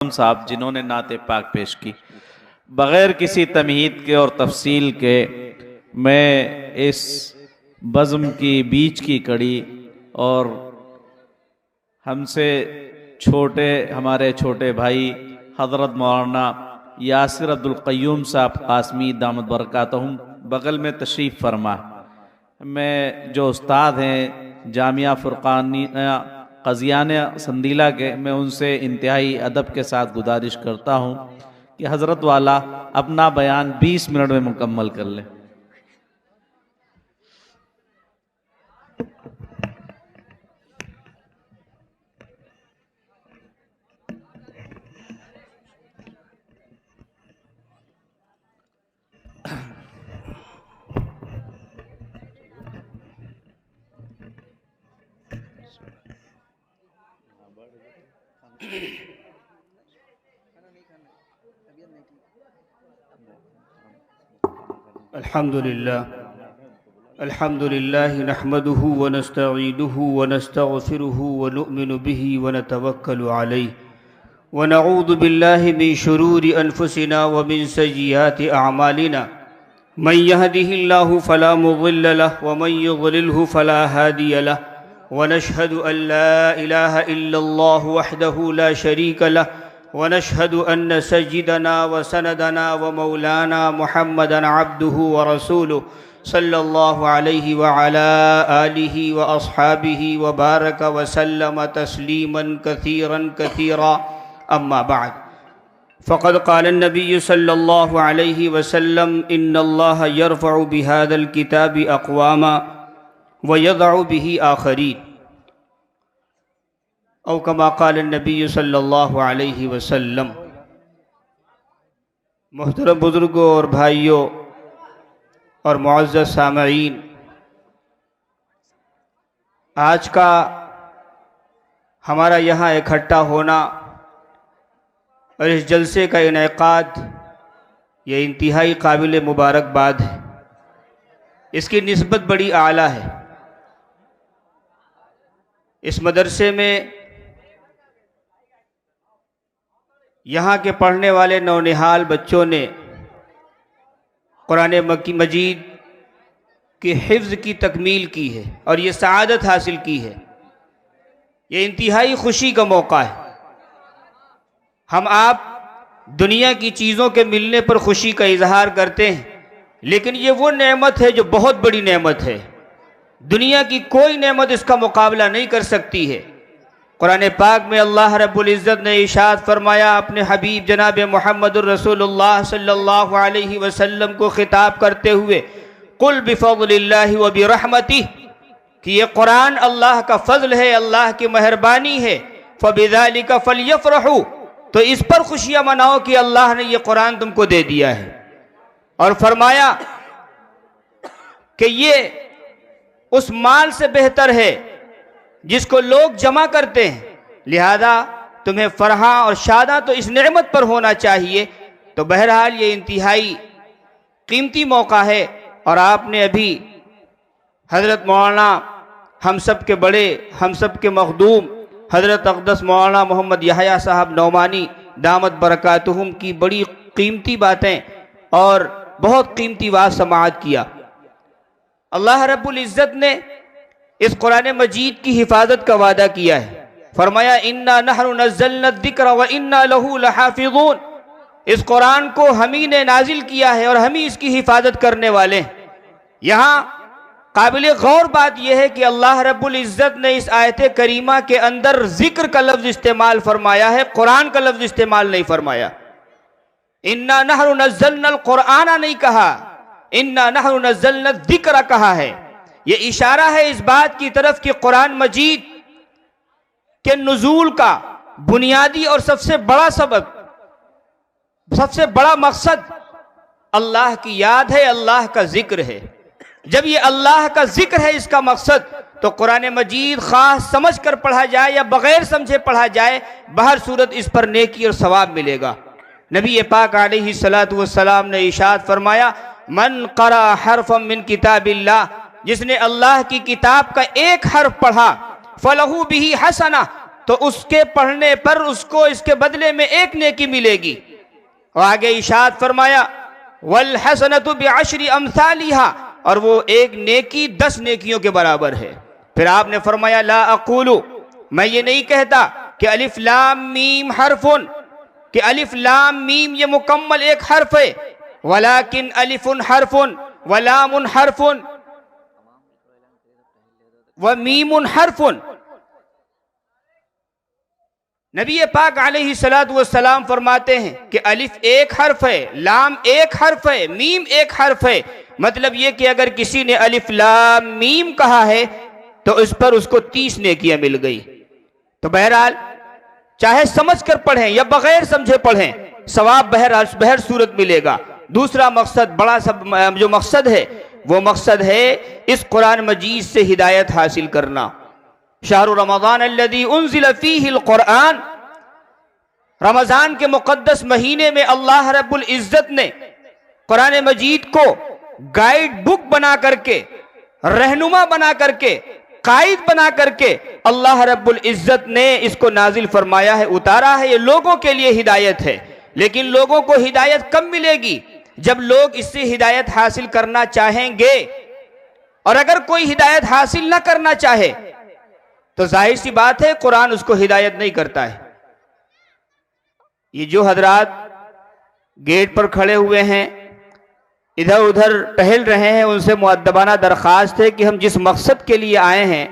اکرم صاحب جنہوں نے نعت پاک پیش کی، بغیر کسی تمہید کے اور تفصیل کے میں اس بزم کی بیچ کی کڑی اور ہم سے چھوٹے ہمارے چھوٹے بھائی حضرت مولانا یاسر عبدالقیوم صاحب قاسمی دامت برکاتہم بغل میں تشریف فرما، میں جو استاد ہیں جامعہ فرقانیہ قضیانہ سندیلہ کے، میں ان سے انتہائی ادب کے ساتھ گزارش کرتا ہوں کہ حضرت والا اپنا بیان 20 منٹ میں مکمل کر لیں۔ الحمد لله نحمده ونستعينه ونستغفره ونؤمن به ونتوكل عليه ونعوذ بالله من شرور أنفسنا ومن سيئات أعمالنا، من يهده الله فلا مضل له ومن يضلله فلا هادي له، ونشهد أن لا إله إلا الله وحده لا شريك له، ونشهد أن سيدنا وسندنا ومولانا محمدا عبده ورسوله صلى الله عليه وعلى آله وأصحابه وبارك وسلم تسليما كثيرا كثيرا، أما بعد، فقد قال النبي صلى الله عليه وسلم إن الله يرفع بهذا الكتاب أقواما ويضع به آخرين، او کما قال النبی صلی اللہ علیہ وسلم۔ محترم بزرگوں اور بھائیوں اور معزز سامعین، آج کا ہمارا یہاں اکٹھا ہونا اور اس جلسے کا انعقاد یہ انتہائی قابل مبارکباد ہے، اس کی نسبت بڑی اعلیٰ ہے۔ اس مدرسے میں یہاں کے پڑھنے والے نونہال بچوں نے قرآن مجید کے حفظ کی تکمیل کی ہے اور یہ سعادت حاصل کی ہے، یہ انتہائی خوشی کا موقع ہے۔ ہم آپ دنیا کی چیزوں کے ملنے پر خوشی کا اظہار کرتے ہیں، لیکن یہ وہ نعمت ہے جو بہت بڑی نعمت ہے، دنیا کی کوئی نعمت اس کا مقابلہ نہیں کر سکتی ہے۔ قرآن پاک میں اللہ رب العزت نے ارشاد فرمایا اپنے حبیب جناب محمد الرسول اللہ صلی اللہ علیہ وسلم کو خطاب کرتے ہوئے، قل بفضل اللہ وبرحمتہ، کہ یہ قرآن اللہ کا فضل ہے، اللہ کی مہربانی ہے، فبذالک فلیفرحوا، تو اس پر خوشیاں مناؤ کہ اللہ نے یہ قرآن تم کو دے دیا ہے، اور فرمایا کہ یہ اس مال سے بہتر ہے جس کو لوگ جمع کرتے ہیں، لہذا تمہیں فرحاں اور شاداں تو اس نعمت پر ہونا چاہیے۔ تو بہرحال یہ انتہائی قیمتی موقع ہے، اور آپ نے ابھی حضرت مولانا ہم سب کے بڑے، ہم سب کے مخدوم حضرت اقدس مولانا محمد یحییٰ صاحب نعمانی دامت برکاتہم کی بڑی قیمتی باتیں اور بہت قیمتی واعظ سماعت کیا۔ اللہ رب العزت نے اس قرآن مجید کی حفاظت کا وعدہ کیا ہے، فرمایا اِنَّا نَحْنُ نَزَّلْنَا الذِّكْرَ وَإِنَّا لَهُ لَحَافِظُونَ، اس قرآن کو ہم ہی نے نازل کیا ہے اور ہم ہی اس کی حفاظت کرنے والے ہیں۔ یہاں قابل غور بات یہ ہے کہ اللہ رب العزت نے اس آیت کریمہ کے اندر ذکر کا لفظ استعمال فرمایا ہے، قرآن کا لفظ استعمال نہیں فرمایا۔ اِنَّا نَحْنُ نَزَّلْنَا الْقُرْآنَ نہیں کہا، اِنَّا نَحْنُ نَزَّلْنَا الذِّكْرَ کہا ہے۔ یہ اشارہ ہے اس بات کی طرف کہ قرآن مجید کے نزول کا بنیادی اور سب سے بڑا سبب، سب سے بڑا مقصد اللہ کی یاد ہے، اللہ کا ذکر ہے۔ جب یہ اللہ کا ذکر ہے اس کا مقصد، تو قرآن مجید خاص سمجھ کر پڑھا جائے یا بغیر سمجھے پڑھا جائے، بہر صورت اس پر نیکی اور ثواب ملے گا۔ نبی پاک علیہ السلام نے ارشاد فرمایا، من قرأ حرفا من کتاب اللہ، جس نے اللہ کی کتاب کا ایک حرف پڑھا، فلہ بہ حسنہ، تو اس کے پڑھنے پر اس کو اس کے بدلے میں 1 نیکی ملے گی. اور آگے ارشاد فرمایا وَالْحَسَنَةُ بِعَشْرِ أَمْثَالِهَا، اور وہ 1 نیکی 10 نیکیوں کے برابر ہے. پھر آپ نے فرمایا لا اقول، میں یہ نہیں کہتا کہ الف لام میم حرفن، کہ الف لام میم یہ مکمل 1 حرف ہے، ولیکن الف حرف ولام حرف ومیم حرف. نبی پاک علیہ السلام فرماتے ہیں کہ الف 1 حرف ہے، لام 1 حرف ہے، میم 1 حرف ہے. مطلب یہ کہ اگر کسی نے الف لام میم کہا ہے تو اس پر اس کو 30 نیکیاں مل گئی. تو بہرحال چاہے سمجھ کر پڑھیں یا بغیر سمجھے پڑھیں، ثواب بہر صورت ملے گا. دوسرا مقصد، بڑا جو مقصد ہے، وہ مقصد ہے اس قرآن مجید سے ہدایت حاصل کرنا. شہر رمضان الذی انزل فیہ القرآن، رمضان کے مقدس مہینے میں اللہ رب العزت نے قرآن مجید کو گائیڈ بک بنا کر کے، رہنما بنا کر کے، قائد بنا کر کے اللہ رب العزت نے اس کو نازل فرمایا ہے، اتارا ہے. یہ لوگوں کے لیے ہدایت ہے. لیکن لوگوں کو ہدایت کب ملے گی؟ جب لوگ اس سے ہدایت حاصل کرنا چاہیں گے. اور اگر کوئی ہدایت حاصل نہ کرنا چاہے تو ظاہر سی بات ہے قرآن اس کو ہدایت نہیں کرتا ہے. یہ جو حضرات گیٹ پر کھڑے ہوئے ہیں، ادھر ادھر ٹہل رہے ہیں، ان سے مؤدبانہ درخواست ہے کہ ہم جس مقصد کے لیے آئے ہیں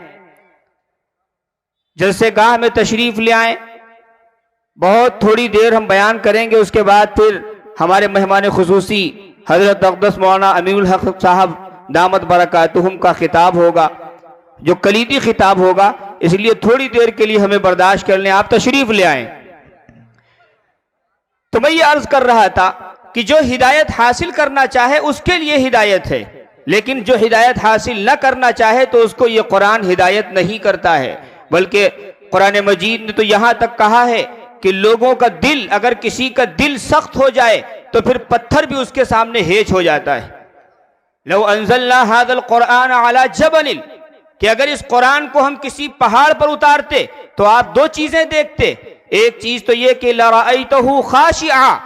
جلسے گاہ میں تشریف لے آئیں. بہت تھوڑی دیر ہم بیان کریں گے، اس کے بعد پھر ہمارے مہمان خصوصی حضرت اقدس مولانا امین الحق صاحب دامت برکاتہم کا خطاب ہوگا، جو کلیدی خطاب ہوگا. اس لیے تھوڑی دیر کے لیے ہمیں برداشت کر لیں، آپ تشریف لے آئیں. تو میں یہ عرض کر رہا تھا کہ جو ہدایت حاصل کرنا چاہے اس کے لیے ہدایت ہے، لیکن جو ہدایت حاصل نہ کرنا چاہے تو اس کو یہ قرآن ہدایت نہیں کرتا ہے. بلکہ قرآن مجید نے تو یہاں تک کہا ہے کہ لوگوں کا دل، اگر کسی کا دل سخت ہو جائے تو پھر پتھر بھی اس کے سامنے ہیچ ہو جاتا ہے. لو انزلنا هذا القرآن على جبل، کہ اگر اس قرآن کو ہم کسی پہاڑ پر اتارتے تو آپ 2 چیزیں دیکھتے. ایک چیز تو یہ کہ لرأیتہ خاشعا،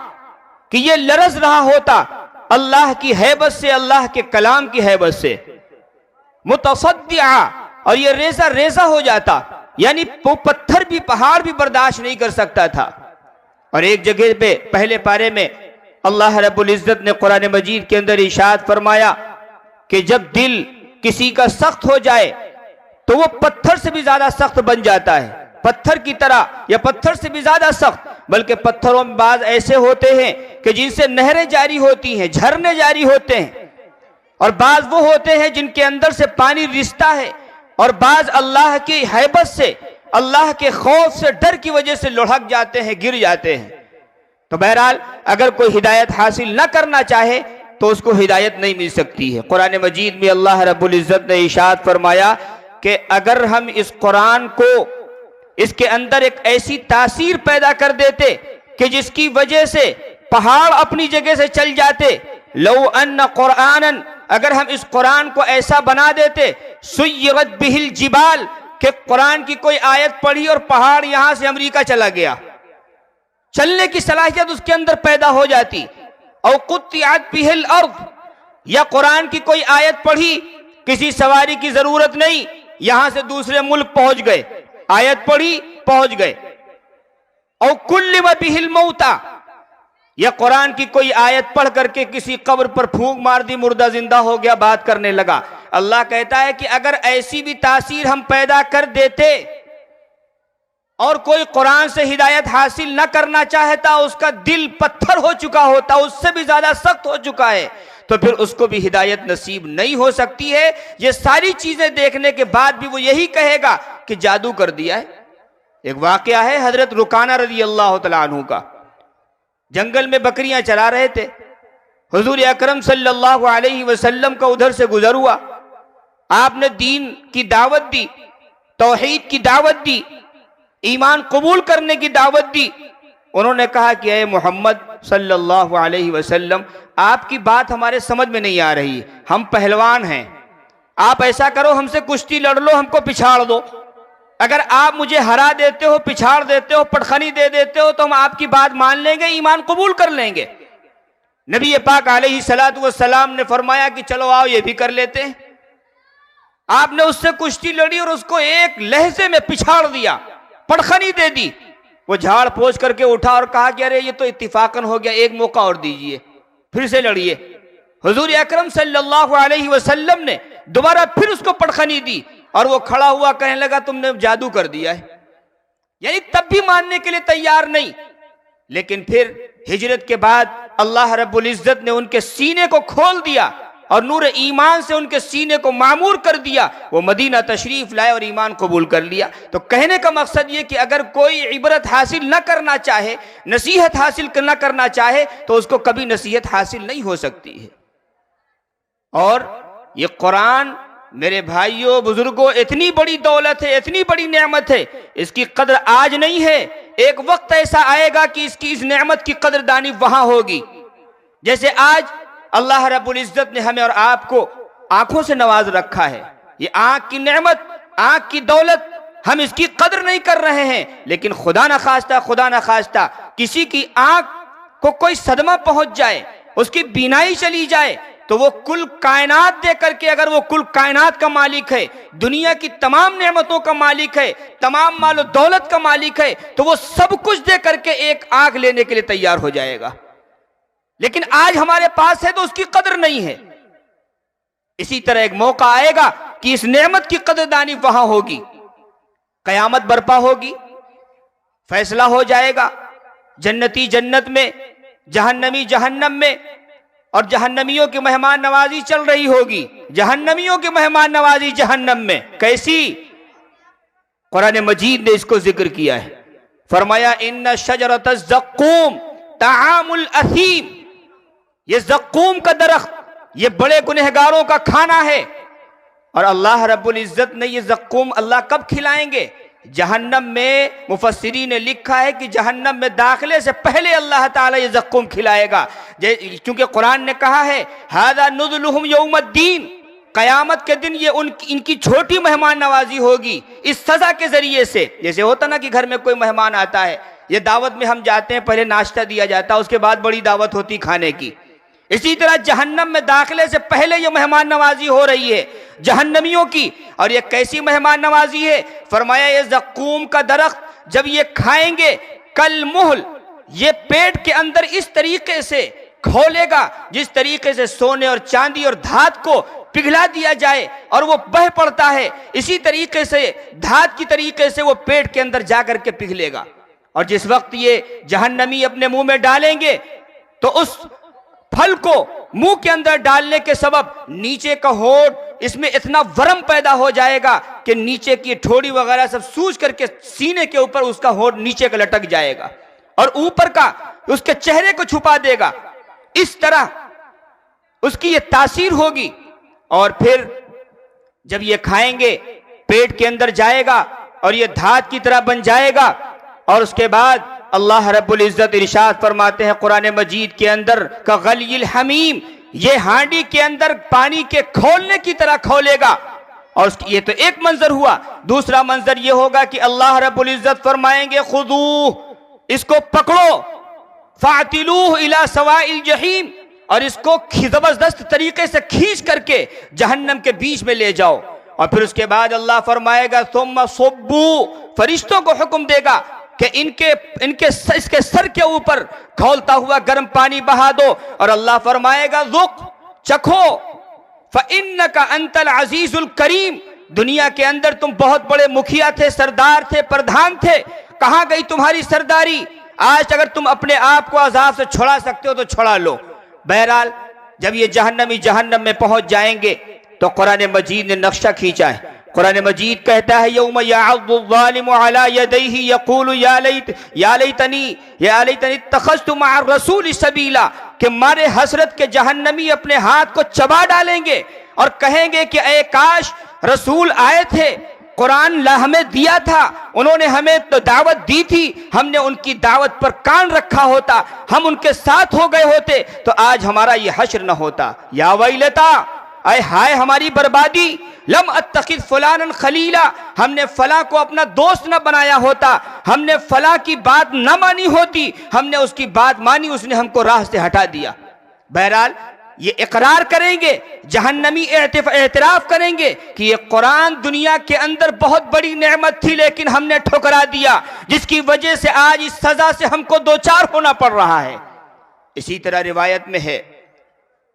کہ یہ لرز رہا ہوتا اللہ کی ہیبت سے، اللہ کے کلام کی ہیبت سے. متصدعا، اور یہ ریزہ ریزہ ہو جاتا، یعنی وہ پتھر بھی، پہاڑ بھی برداشت نہیں کر سکتا تھا. اور ایک جگہ پہ پہلے پارے میں اللہ رب العزت نے قرآن مجید کے اندر ارشاد فرمایا کہ جب دل کسی کا سخت ہو جائے تو وہ پتھر سے بھی زیادہ سخت بن جاتا ہے، پتھر کی طرح یا پتھر سے بھی زیادہ سخت. بلکہ پتھروں میں بعض ایسے ہوتے ہیں کہ جن سے نہریں جاری ہوتی ہیں، جھرنے جاری ہوتے ہیں، اور بعض وہ ہوتے ہیں جن کے اندر سے پانی رستا ہے، اور بعض اللہ کی ہیبت سے، اللہ کے خوف سے، ڈر کی وجہ سے لڑھک جاتے ہیں، گر جاتے ہیں. تو بہرحال اگر کوئی ہدایت حاصل نہ کرنا چاہے تو اس کو ہدایت نہیں مل سکتی ہے. قرآن مجید میں اللہ رب العزت نے ارشاد فرمایا کہ اگر ہم اس قرآن کو، اس کے اندر ایک ایسی تاثیر پیدا کر دیتے کہ جس کی وجہ سے پہاڑ اپنی جگہ سے چل جاتے، لو ان قرآنا، اگر ہم اس قرآن کو ایسا بنا دیتے، سیرت بہ الجبال، کہ قرآن کی کوئی آیت پڑھی اور پہاڑ یہاں سے امریکہ چلا گیا، چلنے کی صلاحیت اس کے اندر پیدا ہو جاتی. او قطعت بہ الارض، یا قرآن کی کوئی آیت پڑھی، کسی سواری کی ضرورت نہیں، یہاں سے دوسرے ملک پہنچ گئے، آیت پڑھی پہنچ گئے. او کلم بہ الموتى، یا قرآن کی کوئی آیت پڑھ کر کے کسی قبر پر پھونک مار دی، مردہ زندہ ہو گیا، بات کرنے لگا. اللہ کہتا ہے کہ اگر ایسی بھی تاثیر ہم پیدا کر دیتے اور کوئی قرآن سے ہدایت حاصل نہ کرنا چاہتا، اس کا دل پتھر ہو چکا ہوتا، اس سے بھی زیادہ سخت ہو چکا ہے، تو پھر اس کو بھی ہدایت نصیب نہیں ہو سکتی ہے. یہ ساری چیزیں دیکھنے کے بعد بھی وہ یہی کہے گا کہ جادو کر دیا ہے. ایک واقعہ ہے حضرت رکانہ رضی اللہ تعالیٰ عنہ کا. جنگل میں بکریاں چرا رہے تھے، حضور اکرم صلی اللہ علیہ وسلم کا ادھر سے گزر ہوا. آپ نے دین کی دعوت دی، توحید کی دعوت دی، ایمان قبول کرنے کی دعوت دی. انہوں نے کہا کہ اے محمد صلی اللہ علیہ وسلم، آپ کی بات ہمارے سمجھ میں نہیں آ رہی، ہم پہلوان ہیں، آپ ایسا کرو ہم سے کشتی لڑ لو، ہم کو پچھاڑ دو. اگر آپ مجھے ہرا دیتے ہو، پچھاڑ دیتے ہو، پٹخنی دے دیتے ہو تو ہم آپ کی بات مان لیں گے، ایمان قبول کر لیں گے۔ نبی پاک علیہ الصلوۃ والسلام نے فرمایا کہ چلو آؤ یہ بھی کر لیتے ہیں۔ آپ نے اس سے کشتی لڑی اور اس کو ایک لہجے میں پچھاڑ دیا، پٹخنی دے دی۔ وہ جھاڑ پوچھ کر کے اٹھا اور کہا کہ ارے یہ تو اتفاقاً ہو گیا، ایک موقع اور دیجئے، پھر سے لڑیے۔ حضور اکرم صلی اللہ علیہ وسلم نے دوبارہ پھر اس کو پٹخنی دی اور وہ کھڑا ہوا کہنے لگا تم نے جادو کر دیا ہے، یعنی تب بھی ماننے کے لیے تیار نہیں۔ لیکن پھر ہجرت کے بعد اللہ رب العزت نے ان کے سینے کو کھول دیا اور نور ایمان سے ان کے سینے کو معمور کر دیا، وہ مدینہ تشریف لائے اور ایمان قبول کر لیا۔ تو کہنے کا مقصد یہ کہ اگر کوئی عبرت حاصل نہ کرنا چاہے، نصیحت حاصل نہ کرنا چاہے تو اس کو کبھی نصیحت حاصل نہیں ہو سکتی ہے۔ اور یہ قرآن میرے بھائیوں بزرگوں اتنی بڑی دولت ہے، اتنی بڑی نعمت ہے، اس کی قدر آج نہیں ہے، ایک وقت ایسا آئے گا کہ اس نعمت کی قدردانی وہاں ہوگی۔ جیسے آج اللہ رب العزت نے ہمیں اور آپ کو آنکھوں سے نواز رکھا ہے، یہ آنکھ کی نعمت، آنکھ کی دولت، ہم اس کی قدر نہیں کر رہے ہیں، لیکن خدا نخواستہ کسی کی آنکھ کو کوئی صدمہ پہنچ جائے، اس کی بینائی چلی جائے تو وہ کل کائنات دے کر کے، اگر وہ کل کائنات کا مالک ہے، دنیا کی تمام نعمتوں کا مالک ہے، تمام مال و دولت کا مالک ہے، تو وہ سب کچھ دے کر کے ایک آنکھ لینے کے لیے تیار ہو جائے گا۔ لیکن آج ہمارے پاس ہے تو اس کی قدر نہیں ہے۔ اسی طرح ایک موقع آئے گا کہ اس نعمت کی قدردانی وہاں ہوگی، قیامت برپا ہوگی، فیصلہ ہو جائے گا، جنتی جنت میں، جہنمی جہنم میں، اور جہنمیوں کی مہمان نوازی چل رہی ہوگی، جہنمیوں کی مہمان نوازی جہنم میں کیسی؟ قرآن مجید نے اس کو ذکر کیا ہے، فرمایا ان شجرۃ الزقوم طعام الاثیم، یہ زقوم کا درخت یہ بڑے گنہگاروں کا کھانا ہے۔ اور اللہ رب العزت نے یہ زقوم اللہ کب کھلائیں گے؟ جہنم میں۔ مفسرین نے لکھا ہے کہ جہنم میں داخلے سے پہلے اللہ تعالیٰ یہ زقوم کھلائے گا، کیونکہ قرآن نے کہا ہے ھذا نزلھم یوم الدین، قیامت کے دن یہ ان کی چھوٹی مہمان نوازی ہوگی اس سزا کے ذریعے سے۔ جیسے ہوتا نا کہ گھر میں کوئی مہمان آتا ہے، یہ دعوت میں ہم جاتے ہیں، پہلے ناشتہ دیا جاتا ہے، اس کے بعد بڑی دعوت ہوتی کھانے کی، اسی طرح جہنم میں داخلے سے پہلے یہ مہمان نوازی ہو رہی ہے جہنمیوں کی۔ اور یہ کیسی مہمان نوازی ہے؟ فرمایا یہ زقوم کا درخت جب یہ کھائیں گے کل محل، یہ پیٹ کے اندر اس طریقے سے کھولے گا جس طریقے سے سونے اور چاندی اور دھات کو پگھلا دیا جائے اور وہ بہہ پڑتا ہے، اسی طریقے سے دھات کی طریقے سے وہ پیٹ کے اندر جا کر کے پگھلے گا۔ اور جس وقت یہ جہنمی اپنے منہ میں ڈالیں گے تو اس پھل کو منہ کے اندر ڈالنے کے سبب نیچے کا ہونٹ اس میں اتنا ورم پیدا ہو جائے گا کہ نیچے کی ٹھوڑی وغیرہ سب سوج کر کے سینے کے اوپر اس کا ہونٹ نیچے کا لٹک جائے گا اور اوپر کا اس کے چہرے کو چھپا دے گا۔ اس طرح اس کی یہ تاثیر ہوگی۔ اور پھر جب یہ کھائیں گے پیٹ کے اندر جائے گا اور یہ دھات کی طرح بن جائے گا، اور اس کے بعد اللہ رب العزت ارشاد فرماتے ہیں قرآن مجید کے اندر کغلی الحمیم، یہ ہانڈی کے اندر پانی کے کھولنے کی طرح کھولے گا۔ اور یہ تو ایک منظر ہوا، دوسرا منظر یہ ہوگا کہ اللہ رب العزت فرمائیں گے خذوہ، اس کو پکڑو، فاعتلوہ الی سواء الجحیم، اور اس کو زبردست طریقے سے کھینچ کر کے جہنم کے بیچ میں لے جاؤ۔ اور پھر اس کے بعد اللہ فرمائے گا ثم صبوا، فرشتوں کو حکم دے گا کہ اس کے سر کے اوپر کھولتا ہوا گرم پانی بہا دو، اور اللہ فرمائے گا ذق، چکھو، فَإِنَّكَ أَنْتَ الْعَزِيزُ الْكَرِيمُ، دنیا کے اندر تم بہت بڑے مکھیا تھے، سردار تھے، پردھان تھے، کہاں گئی تمہاری سرداری؟ آج اگر تم اپنے آپ کو عذاب سے چھڑا سکتے ہو تو چھڑا لو۔ بہرحال جب یہ جہنمی جہنم میں پہنچ جائیں گے تو قرآن مجید نے نقشہ کھینچا ہے۔ قرآن مجید کہتا ہے یوم یعض الظالم علی یدیہ یقول یا لیتنی اتخذت مع الرسول سبیلا، کہ مارے حسرت کے جہنمی اپنے ہاتھ کو چبا ڈالیں گے اور کہیں گے کہ اے کاش رسول آئے تھے، قرآن ہمیں دیا تھا، انہوں نے ہمیں تو دعوت دی تھی، ہم نے ان کی دعوت پر کان رکھا ہوتا، ہم ان کے ساتھ ہو گئے ہوتے تو آج ہمارا یہ حشر نہ ہوتا۔ یا ویلتا اے ہائے ہماری بربادی، لم اتخذ فلانا خلیلا، ہم نے فلاں کو اپنا دوست نہ بنایا ہوتا، ہم نے فلاں کی بات نہ مانی ہوتی، ہم نے اس کی بات مانی، اس نے ہم کو راہ سے ہٹا دیا۔ بہرحال یہ اقرار کریں گے، جہنمی اعتراف کریں گے کہ یہ قرآن دنیا کے اندر بہت بڑی نعمت تھی لیکن ہم نے ٹھکرا دیا، جس کی وجہ سے آج اس سزا سے ہم کو دوچار ہونا پڑ رہا ہے۔ اسی طرح روایت میں ہے،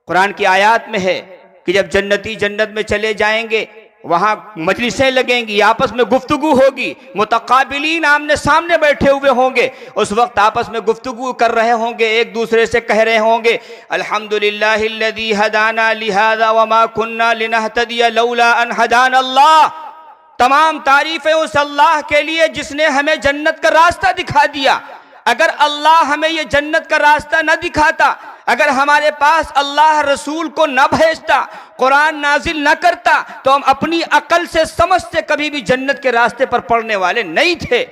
قرآن کی آیات میں ہے کہ جب جنتی جنت میں چلے جائیں گے، وہاں مجلسیں لگیں گی، آپس میں گفتگو ہوگی، متقابلین آمنے سامنے بیٹھے ہوئے ہوں گے، اس وقت آپس میں گفتگو کر رہے ہوں گے، ایک دوسرے سے کہہ رہے ہوں گے الحمدللہ الذی ہدانا لہذا وما کننا لنہتدی لولا ان ہدانا اللہ، تمام تعریفیں اس اللہ کے لیے جس نے ہمیں جنت کا راستہ دکھا دیا۔ اگر اللہ ہمیں یہ جنت کا راستہ نہ دکھاتا، اگر ہمارے پاس اللہ رسول کو نہ بھیجتا، قرآن نازل نہ کرتا، تو ہم اپنی عقل سے سمجھ سے کبھی بھی جنت کے راستے پر پڑنے والے نہیں تھے۔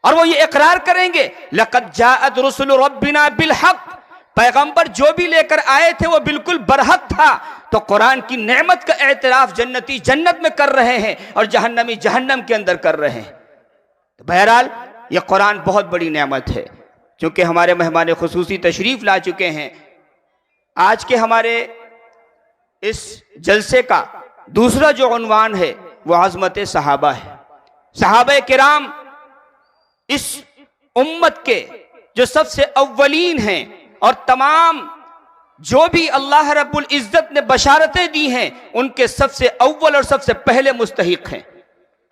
اور وہ یہ اقرار کریں گے لَقَدْ جَاءَتْ رُسُلُ رَبِّنَا بِالْحَقِّ، پیغمبر جو بھی لے کر آئے تھے وہ بالکل برحق تھا۔ تو قرآن کی نعمت کا اعتراف جنتی جنت میں کر رہے ہیں اور جہنمی جہنم کے اندر کر رہے ہیں۔ بہرحال یہ قرآن بہت بڑی نعمت ہے۔ چونکہ ہمارے مہمان خصوصی تشریف لا چکے ہیں، آج کے ہمارے اس جلسے کا دوسرا جو عنوان ہے وہ عظمت صحابہ ہے۔ صحابہ کرام اس امت کے جو سب سے اولین ہیں اور تمام جو بھی اللہ رب العزت نے بشارتیں دی ہیں ان کے سب سے اول اور سب سے پہلے مستحق ہیں۔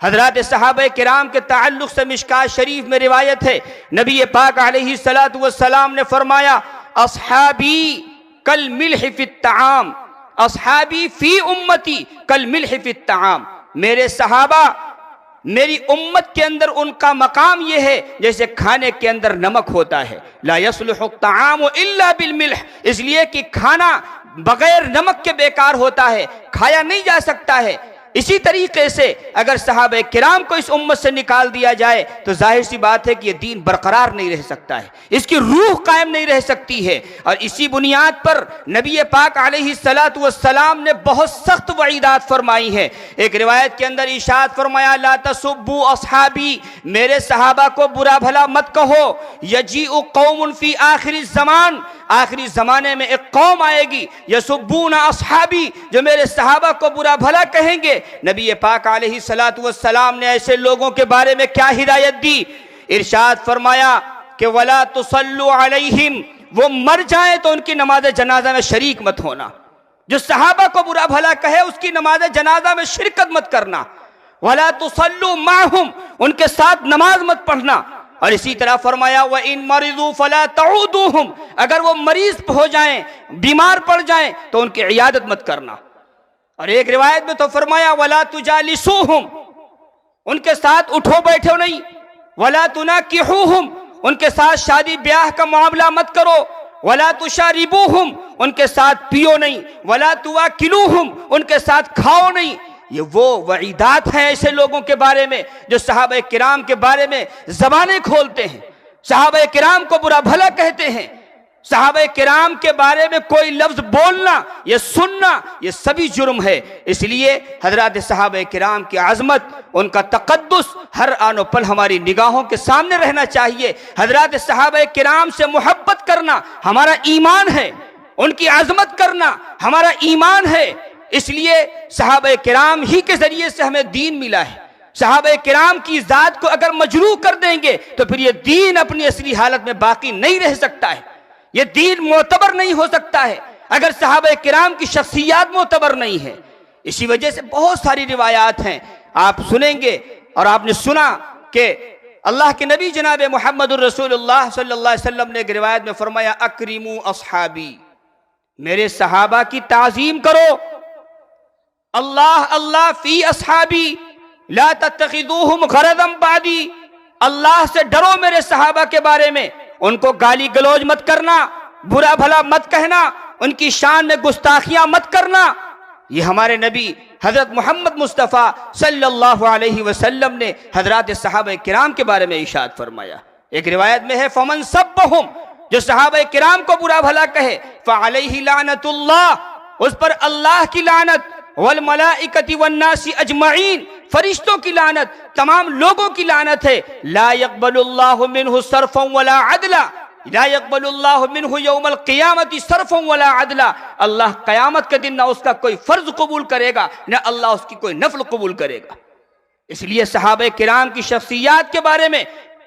حضرات صحابہ کرام کے تعلق سے مشکات شریف میں روایت ہے، نبی پاک علیہ السلام نے فرمایا اصحابی کالملح فی الطعام، اصحابی فی امتی کالملح فی الطعام، میرے صحابہ میری امت کے اندر ان کا مقام یہ ہے جیسے کھانے کے اندر نمک ہوتا ہے، لا یصلح الطعام الا بالملح، اس لیے کہ کھانا بغیر نمک کے بیکار ہوتا ہے، کھایا نہیں جا سکتا ہے۔ اسی طریقے سے اگر صحابہ کرام کو اس امت سے نکال دیا جائے تو ظاہر سی بات ہے کہ یہ دین برقرار نہیں رہ سکتا ہے، اس کی روح قائم نہیں رہ سکتی ہے۔ اور اسی بنیاد پر نبی پاک علیہ السلام نے بہت سخت وعیدات فرمائی ہیں۔ ایک روایت کے اندر ارشاد فرمایا لا تسبوا اصحابی، میرے صحابہ کو برا بھلا مت کہو، یجیء قوم فی آخر الزمان، آخری زمانے میں ایک قوم آئے گی یسبون اصحابی، جو میرے صحابہ کو برا بھلا کہیں گے۔ نبی پاک علیہ السلام نے ایسے لوگوں کے بارے میں کیا ہدایت دی؟ ارشاد فرمایا کہ وَلَا تُصَلُّوا عَلَيْهِمْ، وہ مر جائیں تو ان کی نماز جنازہ میں شریک مت ہونا۔ جو صحابہ کو برا بھلا کہے اس کی نماز جنازہ میں شرکت مت کرنا۔ وَلَا تُصَلُّوا مَعْهُمْ، ان کے ساتھ نماز مت پڑھنا۔ اور اسی طرح فرمایا وَإِن مَرِضُوا فَلَا تَعُودُوهُمْ، اگر وہ مریض ہو جائیں، بیمار پڑ جائیں تو ان کی عیادت مت کرنا۔ اور ایک روایت میں تو فرمایا وَلَا تُجَالِسُوهُمْ، ان کے ساتھ اٹھو بیٹھو نہیں۔ وَلَا تُنَاكِحُوهُمْ، ان کے ساتھ شادی بیاہ کا معاملہ مت کرو۔ وَلَا تُشَارِبُوهُمْ، ان کے ساتھ پیو نہیں۔ وَلَا تُوَاكِلُوهُمْ، ان کے ساتھ کھاؤ نہیں۔ یہ وہ وعیدات ہیں ایسے لوگوں کے بارے میں جو صحابہ کرام کے بارے میں زبانیں کھولتے ہیں، صحابہ کرام کو برا بھلا کہتے ہیں۔ صحابہ کرام کے بارے میں کوئی لفظ بولنا یا سننا یہ سبھی جرم ہے۔ اس لیے حضرات صحابہ کرام کی عظمت، ان کا تقدس ہر آن و پل ہماری نگاہوں کے سامنے رہنا چاہیے۔ حضرات صحابہ کرام سے محبت کرنا ہمارا ایمان ہے، ان کی عظمت کرنا ہمارا ایمان ہے۔ اس لیے صحابہ کرام ہی کے ذریعے سے ہمیں دین ملا ہے۔ صحابہ کرام کی ذات کو اگر مجروح کر دیں گے تو پھر یہ دین اپنی اصلی حالت میں باقی نہیں رہ سکتا ہے، یہ دین معتبر نہیں ہو سکتا ہے اگر صحابہ کرام کی شخصیات معتبر نہیں ہے۔ اسی وجہ سے بہت ساری روایات ہیں، آپ سنیں گے اور آپ نے سنا کہ اللہ کے نبی جناب محمد الرسول اللہ صلی اللہ علیہ وسلم نے ایک روایت میں فرمایا اکرموا اصحابی، میرے صحابہ کی تعظیم کرو۔ اللہ اللہ فی اصحابی لا تتخذوہم غرضا بعدی، اللہ سے ڈرو میرے صحابہ کے بارے میں، ان کو گالی گلوج مت کرنا، برا بھلا مت کہنا، ان کی شان میں گستاخیاں مت کرنا۔ یہ ہمارے نبی حضرت محمد مصطفیٰ صلی اللہ علیہ وسلم نے حضرات صحابہ کرام کے بارے میں ارشاد فرمایا۔ ایک روایت میں ہے فمن سبہم، جو صحابہ کرام کو برا بھلا کہے فعلیہ لعنت اللہ، اس پر اللہ کی لعنت، والملائکۃ والناس اجمعین، فرشتوں کی لعنت، تمام لوگوں کی لعنت ہے۔ لا يقبل اللہ منہ صرفا ولا عدلا، لا يقبل اللہ منہ یوم القیامت صرفا ولا عدلا، اللہ قیامت کے دن نہ اس کا کوئی فرض قبول کرے گا نہ اللہ اس کی کوئی نفل قبول کرے گا۔ اس لیے صحابہ کرام کی شخصیات کے بارے میں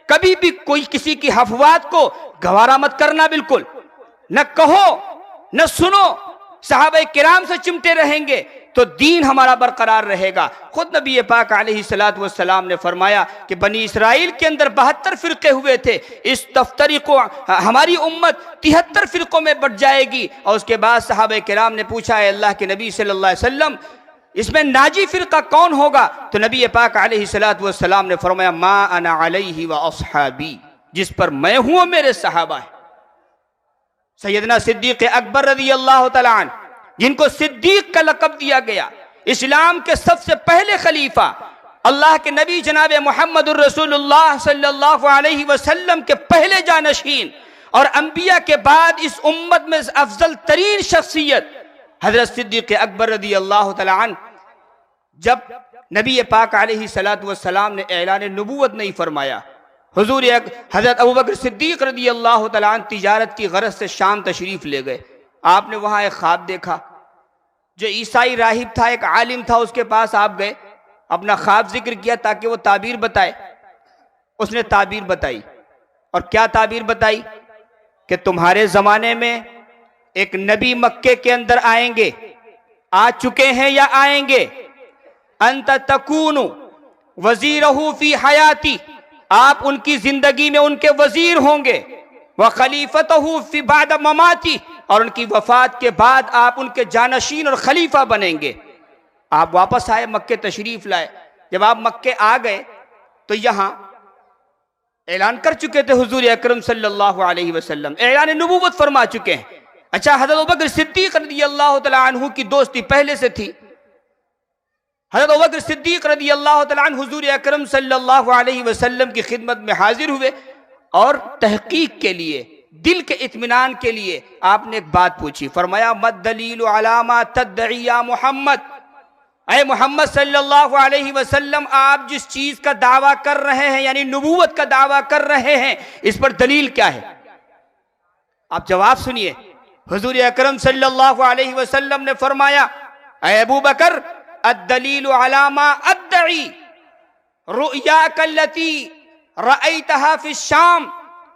کبھی بھی کوئی کسی کی افواہات کو گوارا مت کرنا، بالکل نہ کہو نہ سنو۔ صحابہ کرام سے چمٹے رہیں گے تو دین ہمارا برقرار رہے گا۔ خود نبی پاک علیہ السلام نے فرمایا کہ بنی اسرائیل کے اندر 72 فرقے ہوئے تھے، اس تفتریق ہماری امت 73 فرقوں میں بٹ جائے گی۔ اور اس کے بعد صحابہ کرام نے پوچھا، اے اللہ کے نبی صلی اللہ علیہ وسلم، اس میں ناجی فرقہ کون ہوگا؟ تو نبی پاک علیہ السلام نے فرمایا، ما انا علیہ و اصحابی، جس پر میں ہوں اور میرے صحابہ ہیں۔ سیدنا صدیق اکبر رضی اللہ تعالیٰ عنہ، جن کو صدیق کا لقب دیا گیا، اسلام کے سب سے پہلے خلیفہ، اللہ کے نبی جناب محمد الرسول اللہ صلی اللہ علیہ وسلم کے پہلے جانشین، اور انبیاء کے بعد اس امت میں افضل ترین شخصیت حضرت صدیق اکبر رضی اللہ تعالیٰ عنہ، جب نبی پاک علیہ السلام نے اعلان نبوت نہیں فرمایا، حضور حضرت ابوبکر صدیق رضی اللہ تعالیٰ عنہ تجارت کی غرض سے شام تشریف لے گئے۔ آپ نے وہاں ایک خواب دیکھا، جو عیسائی راہب تھا، ایک عالم تھا، اس کے پاس آپ گئے، اپنا خواب ذکر کیا تاکہ وہ تعبیر بتائے۔ اس نے تعبیر بتائی، اور کیا تعبیر بتائی؟ کہ تمہارے زمانے میں ایک نبی مکے کے اندر آئیں گے، آ چکے ہیں یا آئیں گے، انت تکون وزیرہ فی حیاتی، آپ ان کی زندگی میں ان کے وزیر ہوں گے، وخلیفتہ فی بعد مماتی، اور ان کی وفات کے بعد آپ ان کے جانشین اور خلیفہ بنیں گے۔ آپ واپس آئے، مکے تشریف لائے۔ جب آپ مکے آ گئے تو یہاں اعلان کر چکے تھے حضور اکرم صلی اللہ علیہ وسلم، اعلان نبوت فرما چکے ہیں۔ اچھا، حضرت ابوبکر صدیق رضی اللہ تعالیٰ عنہ کی دوستی پہلے سے تھی۔ حضرت ابوبکر صدیق رضی اللہ تعالیٰ عنہ حضور اکرم صلی اللہ علیہ وسلم کی خدمت میں حاضر ہوئے، اور تحقیق کے لیے، دل کے اطمینان کے لیے آپ نے ایک بات پوچھی۔ فرمایا، مد دلیل علی ما تدعی یا محمد، اے محمد صلی اللہ علیہ وسلم، آپ جس چیز کا دعویٰ کر رہے ہیں، یعنی نبوت کا دعویٰ کر رہے ہیں، اس پر دلیل کیا ہے؟ آپ جواب سنیے۔ حضور اکرم صلی اللہ علیہ وسلم نے فرمایا، اے ابو بکر، الدلیل علی ما ادعی رؤیاک التی رأیتہا فی الشام،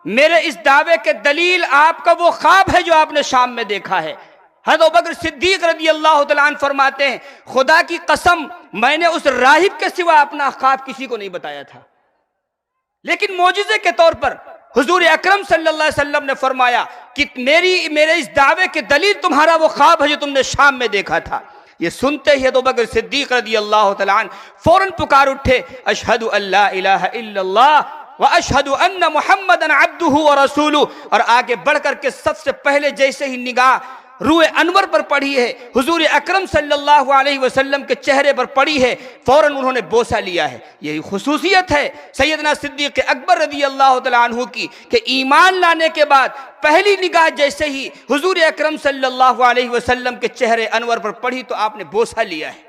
میرے اس دعوے کے دلیل آپ کا وہ خواب ہے جو آپ نے شام میں دیکھا ہے۔ حضرت ابوبکر صدیق رضی اللہ تعالیٰ عنہ فرماتے ہیں، خدا کی قسم، میں نے اس راہب کے سوا اپنا خواب کسی کو نہیں بتایا تھا، لیکن معجزے کے طور پر حضور اکرم صلی اللہ علیہ وسلم نے فرمایا کہ میرے اس دعوے کے دلیل تمہارا وہ خواب ہے جو تم نے شام میں دیکھا تھا۔ یہ سنتے ہی ابوبکر صدیق رضی اللہ تعالیٰ عنہ فوراً پکار اٹھے، اشہد ان لا الہ الا اللہ واشہد ان محمدًا عبدہ ورسولہ، اور آگے بڑھ کر کے سب سے پہلے جیسے ہی نگاہ روح انور پر پڑی ہے، حضور اکرم صلی اللہ علیہ وسلم کے چہرے پر پڑی ہے، فوراً انہوں نے بوسہ لیا ہے۔ یہی خصوصیت ہے سیدنا صدیق اکبر رضی اللہ تعالیٰ عنہ کی کہ ایمان لانے کے بعد پہلی نگاہ جیسے ہی حضور اکرم صلی اللہ علیہ وسلم کے چہرے انور پر پڑی تو آپ نے بوسہ لیا ہے۔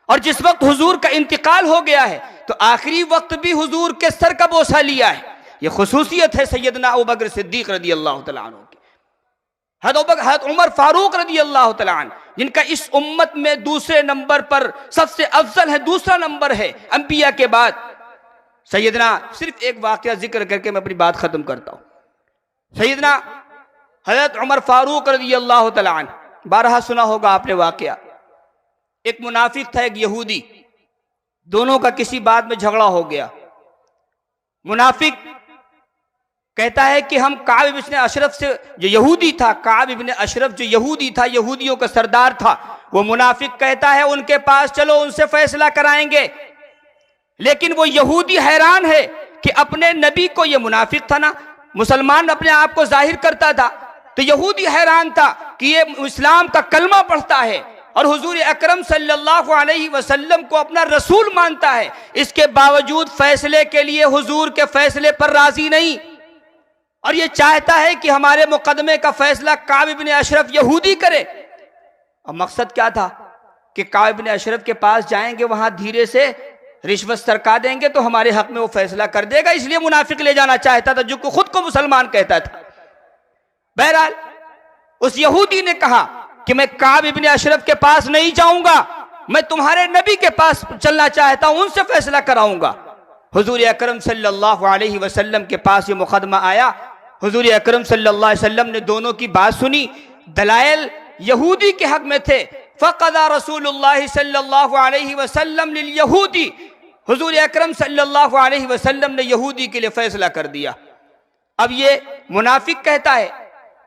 اور جس وقت حضور کا انتقال ہو گیا ہے تو آخری وقت بھی حضور کے سر کا بوسہ لیا ہے۔ یہ خصوصیت ہے سیدنا ابوبکر صدیق رضی اللہ تعالیٰ عنہ کی۔ حضرت عمر فاروق رضی اللہ تعالیٰ عنہ، جن کا اس امت میں دوسرے نمبر پر سب سے افضل ہے، دوسرا نمبر ہے انبیاء کے بعد۔ سیدنا، صرف ایک واقعہ ذکر کر کے میں اپنی بات ختم کرتا ہوں۔ سیدنا حضرت عمر فاروق رضی اللہ تعالیٰ عنہ، بارہا سنا ہوگا آپ نے واقعہ، ایک منافق تھا، ایک یہودی، دونوں کا کسی بات میں جھگڑا ہو گیا۔ منافق کہتا ہے کہ ہم کعب ابن اشرف سے، جو یہودی تھا، کعب ابن اشرف جو یہودی تھا، یہودیوں کا سردار تھا، وہ منافق کہتا ہے ان کے پاس چلو، ان سے فیصلہ کرائیں گے۔ لیکن وہ یہودی حیران ہے کہ اپنے نبی کو، یہ منافق تھا نا، مسلمان اپنے آپ کو ظاہر کرتا تھا، تو یہودی حیران تھا کہ یہ اسلام کا کلمہ پڑھتا ہے اور حضور اکرم صلی اللہ علیہ وسلم کو اپنا رسول مانتا ہے، اس کے باوجود فیصلے کے لیے حضور کے فیصلے پر راضی نہیں، اور یہ چاہتا ہے کہ ہمارے مقدمے کا فیصلہ کعب ابن اشرف یہودی کرے۔ اور مقصد کیا تھا کہ کعب بن اشرف کے پاس جائیں گے، وہاں دھیرے سے رشوت سرکا دیں گے تو ہمارے حق میں وہ فیصلہ کر دے گا، اس لیے منافق لے جانا چاہتا تھا جو کہ خود کو مسلمان کہتا تھا۔ بہرحال اس یہودی نے کہا کہ میں کعب بن اشرف کے پاس نہیں جاؤں گا، میں تمہارے نبی کے پاس چلنا چاہتا ہوں، ان سے فیصلہ کراؤں گا۔ حضور اکرم صلی اللہ علیہ وسلم کے پاس یہ مقدمہ آیا، حضور اکرم صلی اللہ علیہ وسلم نے دونوں کی بات سنی، دلائل یہودی کے حق میں تھے۔ فقضى رسول اللہ صلی اللہ علیہ وسلم للیہودی، حضور اکرم صلی اللہ علیہ وسلم نے یہودی کے لیے فیصلہ کر دیا۔ اب یہ منافق کہتا ہے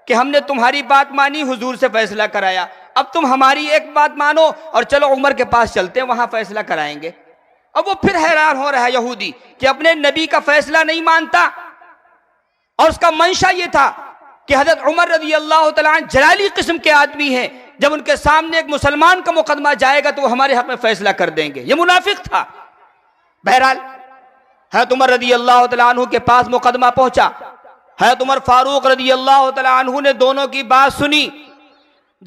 کہ ہم نے تمہاری بات مانی، حضور سے فیصلہ کرایا، اب تم ہماری ایک بات مانو اور چلو عمر کے پاس چلتے ہیں، وہاں فیصلہ کرائیں گے۔ اب وہ پھر حیران ہو رہا ہے یہودی کہ اپنے نبی کا فیصلہ نہیں مانتا، اور اس کا منشا یہ تھا کہ حضرت عمر رضی اللہ تعالیٰ عنہ جلالی قسم کے آدمی ہیں، جب ان کے سامنے ایک مسلمان کا مقدمہ جائے گا تو وہ ہمارے حق میں فیصلہ کر دیں گے، یہ منافق تھا۔ بہرحال حضرت عمر رضی اللہ تعالیٰ عنہ کے پاس مقدمہ پہنچا، حضرت عمر فاروق رضی اللہ تعالیٰ عنہ نے دونوں کی بات سنی۔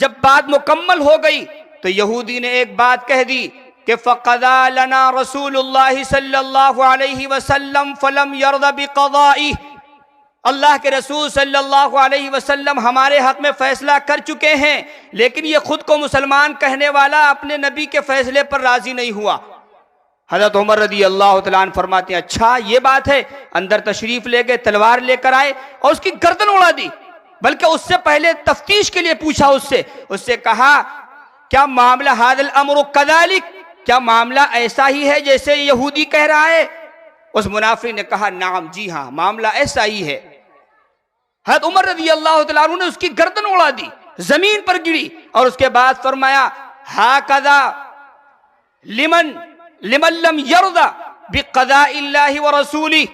جب بات مکمل ہو گئی تو یہودی نے ایک بات کہہ دی کہ فَقَضَى لَنَا رَسُولُ اللَّهِ صلی اللہ علیہ وسلم فَلَمْ يَرْضَ بِقَضَائِهِ، اللہ کے رسول صلی اللہ علیہ وسلم ہمارے حق میں فیصلہ کر چکے ہیں، لیکن یہ خود کو مسلمان کہنے والا اپنے نبی کے فیصلے پر راضی نہیں ہوا۔ حضرت عمر رضی اللہ تعالیٰ عنہ فرماتے ہیں اچھا یہ بات ہے، اندر تشریف لے گئے، تلوار لے کر آئے اور اس کی گردن اڑا دی، بلکہ اس سے پہلے تفتیش کے لیے پوچھا، اس سے کہا کیا معاملہ ھذا الامر کذالک، کیا معاملہ ایسا ہی ہے جیسے یہودی کہہ رہا ہے؟ اس منافق نے کہا نعم، جی ہاں معاملہ ایسا ہی ہے۔ حضرت عمر رضی اللہ تعالیٰ عنہ نے اس کی گردن اڑا دی، زمین پر گری، اور اس کے بعد فرمایا ھاکذا لمن لم یرض بقضاء اللہ ورسولہ،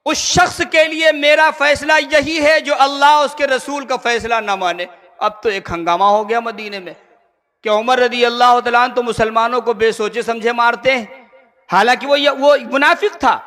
اس شخص کے لیے میرا فیصلہ یہی ہے جو اللہ اس کے رسول کا فیصلہ نہ مانے۔ اب تو ایک ہنگامہ ہو گیا مدینے میں کہ عمر رضی اللہ تعالیٰ عنہ تو مسلمانوں کو بے سوچے سمجھے مارتے ہیں، حالانکہ وہ منافق تھا،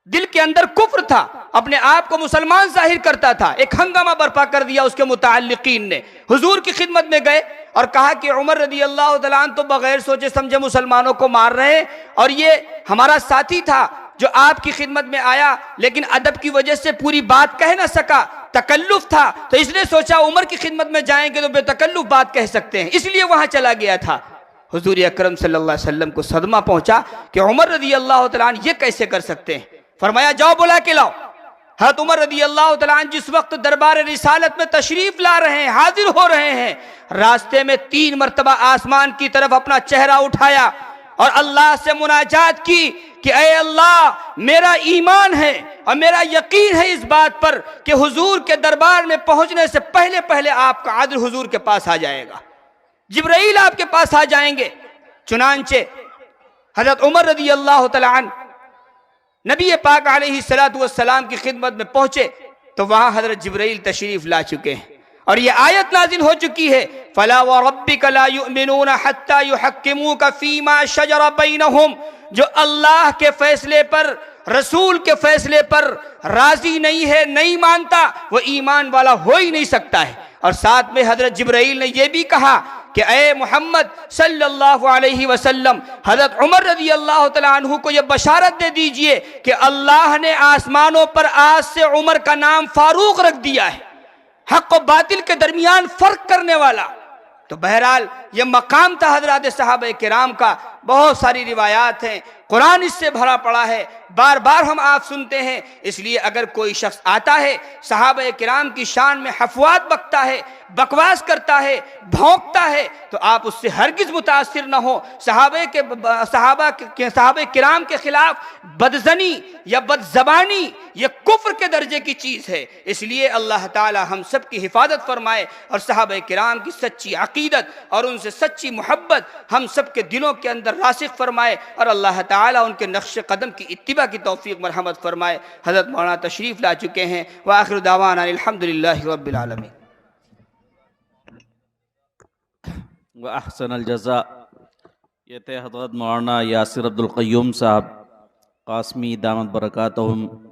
دل کے اندر کفر تھا، اپنے آپ کو مسلمان ظاہر کرتا تھا۔ ایک ہنگامہ برپا کر دیا اس کے متعلقین نے، حضور کی خدمت میں گئے اور کہا کہ عمر رضی اللہ تعالیٰ عنہ تو بغیر سوچے سمجھے مسلمانوں کو مار رہے ہیں، اور یہ ہمارا ساتھی تھا جو آپ کی خدمت میں آیا لیکن ادب کی وجہ سے پوری بات کہہ نہ سکا، تکلف تھا، تو اس نے سوچا عمر کی خدمت میں جائیں گے تو بے تکلف بات کہہ سکتے ہیں، اس لیے وہاں چلا گیا تھا۔ حضور اکرم صلی اللہ علیہ وسلم کو صدمہ پہنچا کہ عمر رضی اللہ تعالیٰ عنہ یہ کیسے کر سکتے ہیں؟ فرمایا جاؤ بلا کے لاؤ۔ حضرت عمر رضی اللہ تعالیٰ عنہ جس وقت دربار رسالت میں تشریف لا رہے ہیں، حاضر ہو رہے ہیں، راستے میں 3 مرتبہ آسمان کی طرف اپنا چہرہ اٹھایا اور اللہ سے مناجات کی کہ اے اللہ، میرا ایمان ہے اور میرا یقین ہے اس بات پر کہ حضور کے دربار میں پہنچنے سے پہلے پہلے آپ کا عدل حضور کے پاس آ جائے گا، جبرائیل آپ کے پاس آ جائیں گے۔ چنانچہ حضرت عمر رضی اللہ تعالیٰ عنہ نبی پاک علیہ السلام کی خدمت میں پہنچے تو وہاں حضرت جبرائیل تشریف لا چکے ہیں، اور یہ آیت نازل ہو چکی ہے فَلَا وَرَبِّكَ لَا يُؤْمِنُونَ حَتَّى يُحَكِّمُوكَ فِي مَا شَجَرَ بَيْنَهُمْ، جو اللہ کے فیصلے پر، رسول کے فیصلے پر راضی نہیں ہے، نہیں مانتا، وہ ایمان والا ہو ہی نہیں سکتا ہے۔ اور ساتھ میں حضرت جبرائیل نے یہ بھی کہا کہ اے محمد صلی اللہ علیہ وسلم، حضرت عمر رضی اللہ تعالیٰ عنہ کو یہ بشارت دے دیجئے کہ اللہ نے آسمانوں پر آج سے عمر کا نام فاروق رکھ دیا ہے، حق و باطل کے درمیان فرق کرنے والا۔ تو بہرحال یہ مقام تھا حضرات صحابہ کرام کا، بہت ساری روایات ہیں، قرآن اس سے بھرا پڑا ہے، بار بار ہم آپ سنتے ہیں۔ اس لیے اگر کوئی شخص آتا ہے صحابہ کرام کی شان میں حفوات بکتا ہے، بکواس کرتا ہے، بھونکتا ہے، تو آپ اس سے ہرگز متاثر نہ ہو۔ صحابہ کرام کے خلاف بدزنی یا بد زبانی یہ کفر کے درجے کی چیز ہے، اس لیے اللہ تعالی ہم سب کی حفاظت فرمائے اور صحابہ کرام کی سچی عقیدت اور ان سے سچی محبت ہم سب کے دلوں کے اندر راسخ فرمائے، اور اللہ تعالی ان کے نقش قدم کی اتباع کی توفیق مرحمت فرمائے۔ حضرت مولانا تشریف لا چکے ہیں، وآخر دعوانا الحمدللہ رب العالمین۔ وأحسن الجزاء۔ یہ تھے حضرت مولانا یاسر عبد القیوم صاحب قاسمی دامت برکاتہم۔